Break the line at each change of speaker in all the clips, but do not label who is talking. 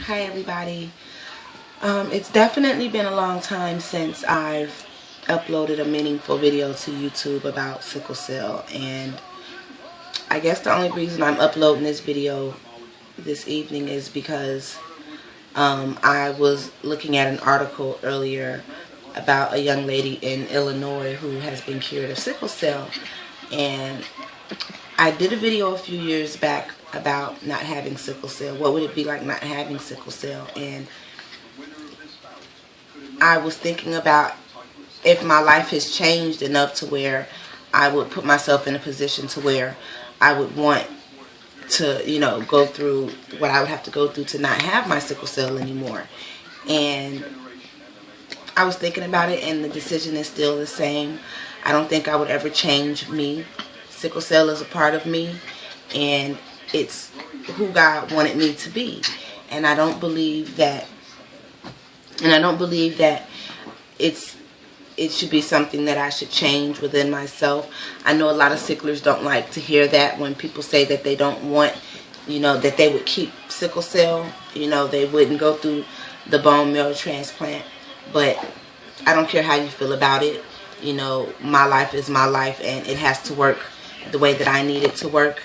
Hi everybody. It's definitely been a long time since I've uploaded a meaningful video to YouTube about sickle cell, and I guess the only reason I'm uploading this video this evening is because I was looking at an article earlier about a young lady in Illinois who has been cured of sickle cell, and I did a video a few years back about not having sickle cell. What would it be like not having sickle cell? And I was thinking about if my life has changed enough to where I would put myself in a position to where I would want to, go through what I would have to go through to not have my sickle cell anymore. And I was thinking about it, and the decision is still the same. I don't think I would ever change me. Sickle cell is a part of me, and it's who God wanted me to be. And I don't believe that it should be something that I should change within myself. I know a lot of sicklers don't like to hear that when people say that they don't want, that they would keep sickle cell, they wouldn't go through the bone marrow transplant. But I don't care how you feel about it. My life is my life, and it has to work the way that I need it to work.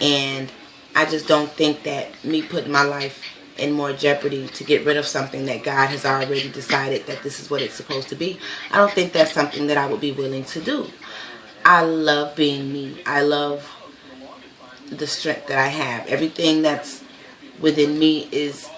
And I just don't think that me putting my life in more jeopardy to get rid of something that God has already decided that this is what it's supposed to be, I don't think that's something that I would be willing to do. I love being me. I love the strength that I have. Everything that's within me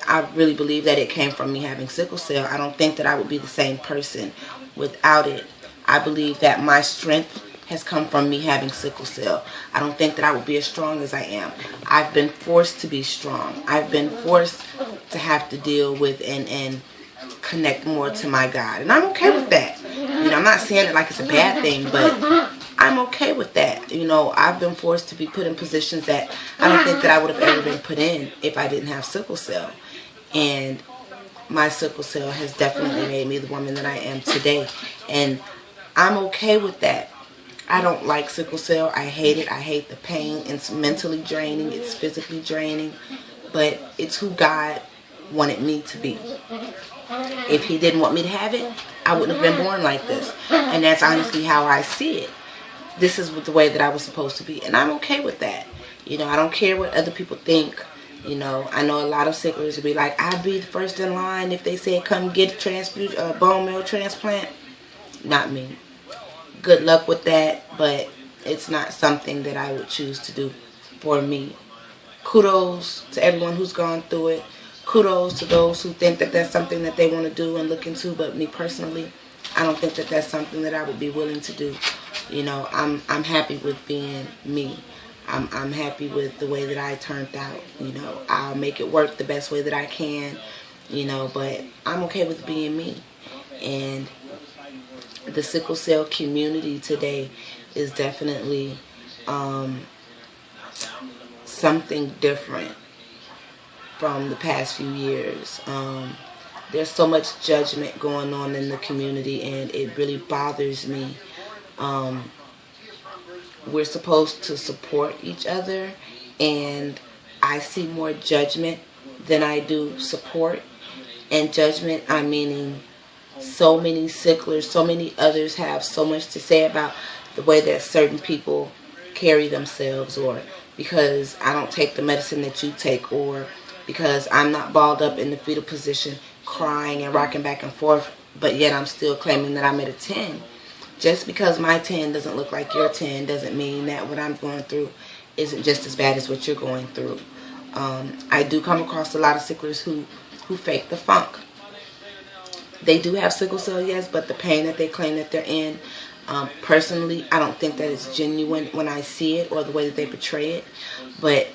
I really believe that it came from me having sickle cell. I don't think that I would be the same person without it. I believe that my strength has come from me having sickle cell. I don't think that I would be as strong as I am. I've been forced to be strong. I've been forced to have to deal with and connect more to my God. And I'm okay with that. I'm not saying it like it's a bad thing, but I'm okay with that. I've been forced to be put in positions that I don't think that I would have ever been put in if I didn't have sickle cell. And my sickle cell has definitely made me the woman that I am today. And I'm okay with that. I don't like sickle cell. I hate it. I hate the pain. It's mentally draining. It's physically draining. But it's who God wanted me to be. If He didn't want me to have it, I wouldn't have been born like this. And that's honestly how I see it. This is the way that I was supposed to be. And I'm okay with that. I don't care what other people think. I know a lot of sicklers will be like, I'd be the first in line if they said come get a bone marrow transplant. Not me. Good luck with that, but it's not something that I would choose to do for me. Kudos to everyone who's gone through it. Kudos to those who think that that's something that they want to do and look into, but me personally, I don't think that that's something that I would be willing to do. I'm happy with being me. I'm happy with the way that I turned out. I'll make it work the best way that I can, but I'm okay with being me. And the sickle cell community today is definitely something different from the past few years. There's so much judgment going on in the community, and it really bothers me. We're supposed to support each other, and I see more judgment than I do support. And judgment, I'm meaning so many sicklers, so many others have so much to say about the way that certain people carry themselves, or because I don't take the medicine that you take, or because I'm not balled up in the fetal position crying and rocking back and forth, but yet I'm still claiming that I'm at a 10. Just because my 10 doesn't look like your 10 doesn't mean that what I'm going through isn't just as bad as what you're going through. I do come across a lot of sicklers who fake the funk. They do have sickle cell, yes, but the pain that they claim that they're in, personally, I don't think that it's genuine when I see it or the way that they portray it. But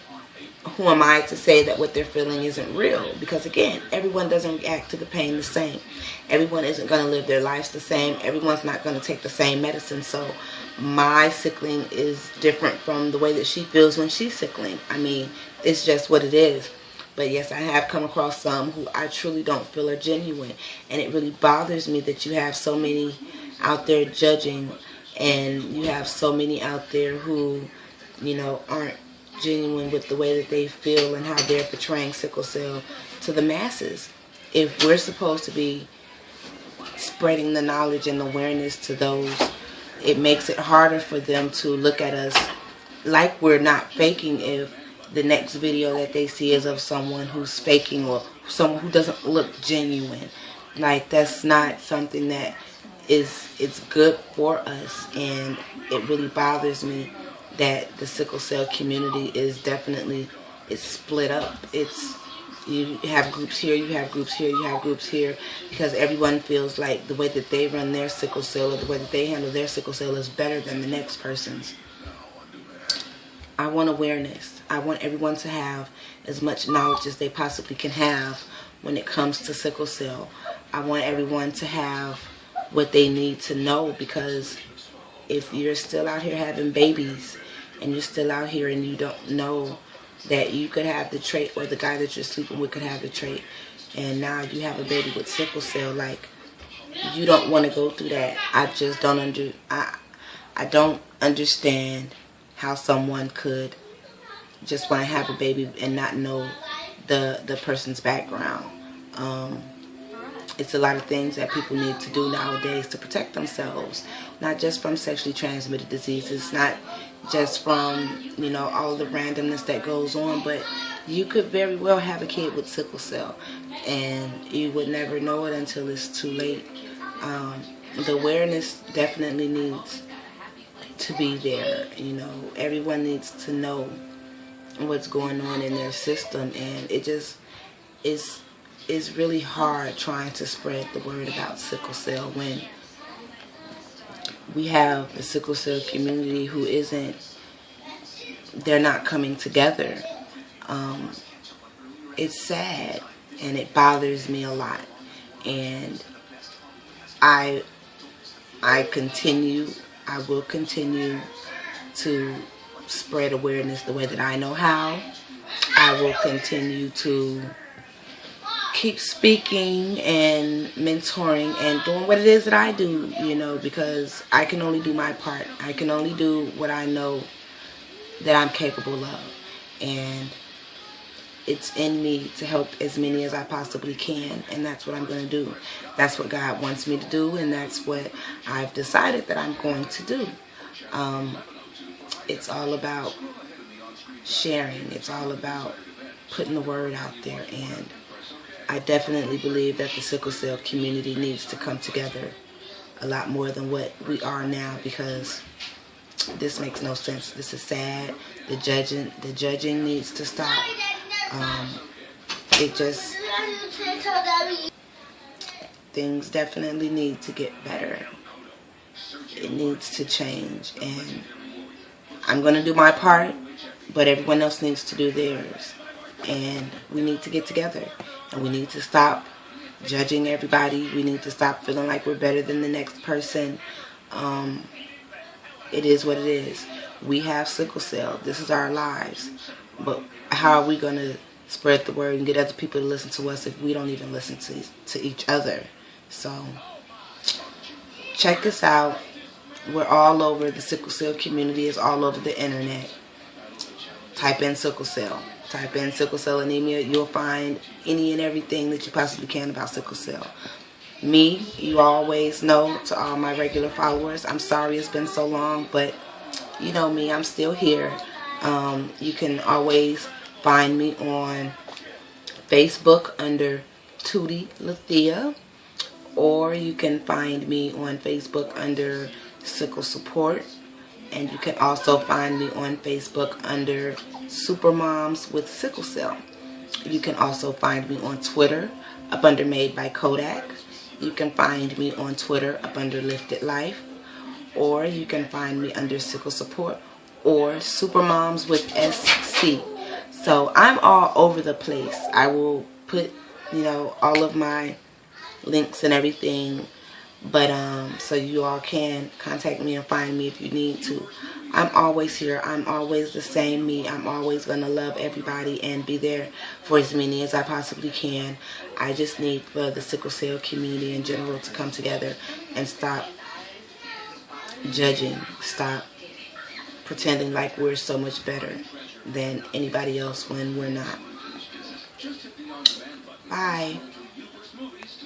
who am I to say that what they're feeling isn't real? Because again, everyone doesn't react to the pain the same. Everyone isn't going to live their lives the same. Everyone's not going to take the same medicine. So my sickling is different from the way that she feels when she's sickling. I mean, it's just what it is. But yes, I have come across some who I truly don't feel are genuine. And it really bothers me that you have so many out there judging, and you have so many out there who, aren't genuine with the way that they feel and how they're portraying sickle cell to the masses. If we're supposed to be spreading the knowledge and awareness to those, it makes it harder for them to look at us like we're not faking if the next video that they see is of someone who's faking or someone who doesn't look genuine. Like, that's not something that it's good for us, and it really bothers me that the sickle cell community is definitely, it's split up. You have groups here, you have groups here, you have groups here, because everyone feels like the way that they run their sickle cell or the way that they handle their sickle cell is better than the next person's. I want awareness. I want everyone to have as much knowledge as they possibly can have when it comes to sickle cell. I want everyone to have what they need to know, because if you're still out here having babies and you're still out here and you don't know that you could have the trait, or the guy that you're sleeping with could have the trait, and now you have a baby with sickle cell, like, you don't want to go through that. I just don't I don't understand how someone could just want to have a baby and not know the person's background. It's a lot of things that people need to do nowadays to protect themselves, not just from sexually transmitted diseases, not just from, you know, all the randomness that goes on, but you could very well have a kid with sickle cell and you would never know it until it's too late. The awareness definitely needs to be there. You know, everyone needs to know what's going on in their system, and it just is really hard trying to spread the word about sickle cell when we have the sickle cell community who they're not coming together. It's sad and it bothers me a lot, and I will continue to spread awareness the way that I know how. I will continue to keep speaking and mentoring and doing what it is that I do, you know, because I can only do my part. I can only do what I know that I'm capable of, and it's in me to help as many as I possibly can, and that's what I'm going to do. That's what God wants me to do, and that's what I've decided that I'm going to do. It's all about sharing. It's all about putting the word out there, and I definitely believe that the sickle cell community needs to come together a lot more than what we are now, because this makes no sense. This is sad. The judging needs to stop. Things definitely need to get better. It needs to change, and I'm going to do my part, but everyone else needs to do theirs, and we need to get together, and we need to stop judging everybody. We need to stop feeling like we're better than the next person. It is what it is. We have sickle cell. This is our lives, but how are we going to spread the word and get other people to listen to us if we don't even listen to each other? So check us out. We're all over. The sickle cell community is all over the internet. Type in sickle cell. Type in sickle cell anemia. You'll find any and everything that you possibly can about sickle cell. Me, you always know, to all my regular followers, I'm sorry it's been so long, but you know me, I'm still here. You can always find me on Facebook under Tootie Lathea, or you can find me on Facebook under Sickle Support, and you can also find me on Facebook under Super Moms with Sickle Cell. You can also find me on Twitter up under Made by Kodak. You can find me on Twitter up under Lifted Life, or you can find me under Sickle Support or Super Moms with SC. So I'm all over the place. I will put, you know, all of my links and everything, but so you all can contact me and find me if you need to. I'm always here. I'm always the same me. I'm always going to love everybody and be there for as many as I possibly can. I just need for the sickle cell community in general to come together and stop judging, stop pretending like we're so much better than anybody else when we're not. Bye.